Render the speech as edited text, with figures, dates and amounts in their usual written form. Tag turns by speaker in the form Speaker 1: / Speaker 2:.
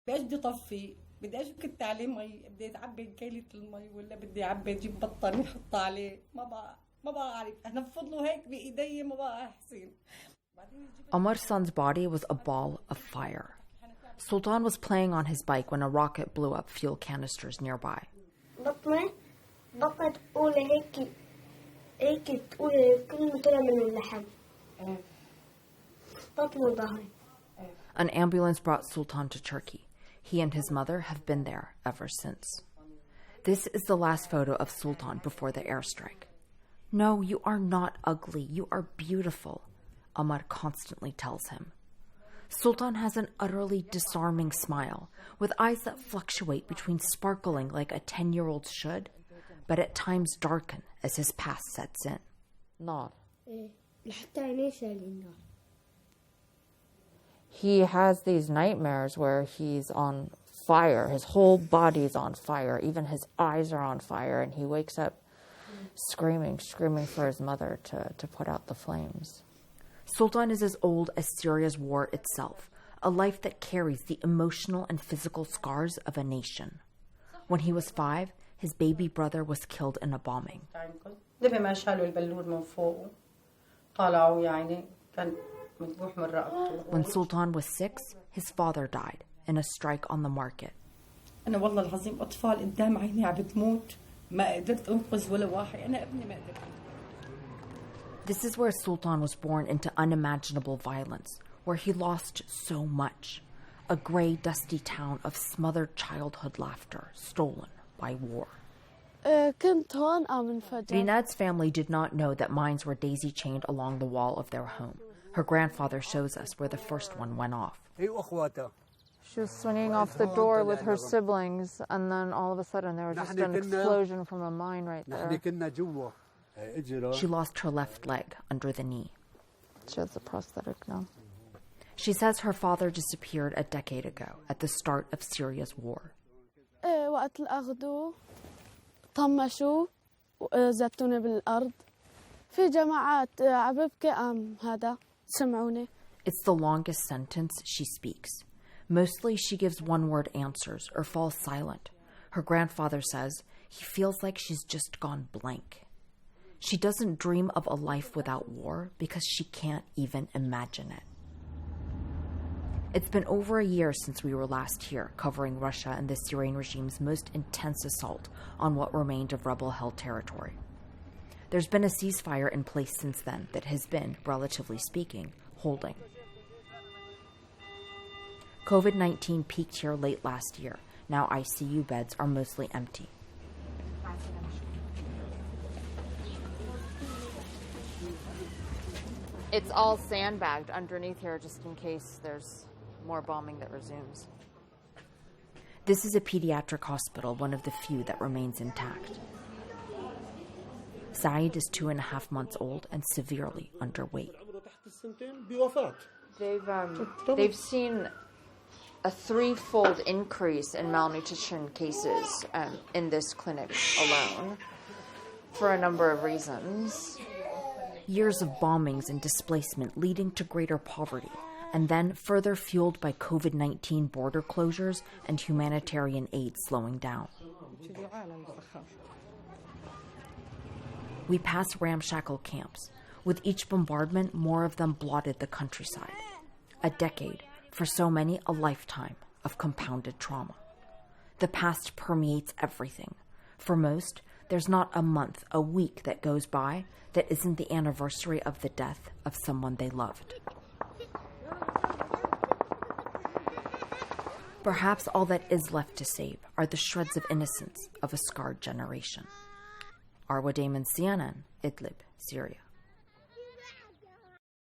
Speaker 1: بدي طفي، بدي اشبك عليه مي، بدي اعبي كيلة المي ولا بدي اعبي اجيب بطانية احطها عليه، ما بعرف، انفض له هيك بايدي ما بقى احسن.
Speaker 2: Omar's son's body was a ball of fire. Sultan was playing on his bike when a rocket blew up fuel canisters nearby.
Speaker 3: بطني تقول هيك تقول كلمة طلع من اللحم. بطني وظهري.
Speaker 2: An ambulance brought Sultan to Turkey. He and his mother have been there ever since. This is the last photo of Sultan before the airstrike. No, you are not ugly. You are beautiful, Omar constantly tells him. Sultan has an utterly disarming smile, with eyes that fluctuate between sparkling like a 10-year-old should, but at times darken as his past sets in.
Speaker 4: No.
Speaker 2: He has these nightmares where he's on fire. His whole body's on fire. Even his eyes are on fire, and he wakes up screaming for his mother to put out the flames. Sultan is as old as Syria's war itself, a life that carries the emotional and physical scars of a nation. When he was 5, his baby brother was killed in a bombing. When Sultan was 6, his father died in a strike on the market.
Speaker 1: أنا والله العظيم أطفال قدام عيني عم بتموت ما قدرت أنقذ ولا واحد أنا ابني ما قدرت.
Speaker 2: This is where Sultan was born into unimaginable violence, where he lost so much. A gray, dusty town of smothered childhood laughter, stolen by war. Rinad's family did not know that mines were daisy-chained along the wall of their home. Her grandfather shows us where the first one went off.
Speaker 4: She was swinging off the door with her siblings, and then all of a sudden there was just an explosion from a mine right there.
Speaker 2: She lost her left leg under the knee.
Speaker 4: She has a prosthetic now.
Speaker 2: She says her father disappeared a decade ago at the start of Syria's war.
Speaker 5: وقت الأغدو طمشوا وزتوني بالأرض في جماعات عببكي هذا سمعوني.
Speaker 2: It's the longest sentence she speaks. Mostly she gives one-word answers or falls silent. Her grandfather says he feels like she's just gone blank. She doesn't dream of a life without war because she can't even imagine it. It's been over a year since we were last here, covering Russia and the Syrian regime's most intense assault on what remained of rebel-held territory. There's been a ceasefire in place since then that has been, relatively speaking, holding. COVID-19 peaked here late last year. Now ICU beds are mostly empty.
Speaker 4: It's all sandbagged underneath here just in case there's more bombing that resumes.
Speaker 2: This is a pediatric hospital, one of the few that remains intact. Saeed is 2.5 months old and severely underweight.
Speaker 4: They've seen a 3-fold increase in malnutrition cases in this clinic alone for a number of reasons.
Speaker 2: Years of bombings and displacement leading to greater poverty, and then further fueled by COVID-19 border closures and humanitarian aid slowing down. We pass ramshackle camps. With each bombardment, more of them blotted the countryside. A decade, for so many, a lifetime of compounded trauma. The past permeates everything. For most, there's not a month, a week that goes by that isn't the anniversary of the death of someone they loved. Perhaps all that is left to save are the shreds of innocence of a scarred generation. Arwa Damon, CNN, Idlib, Syria.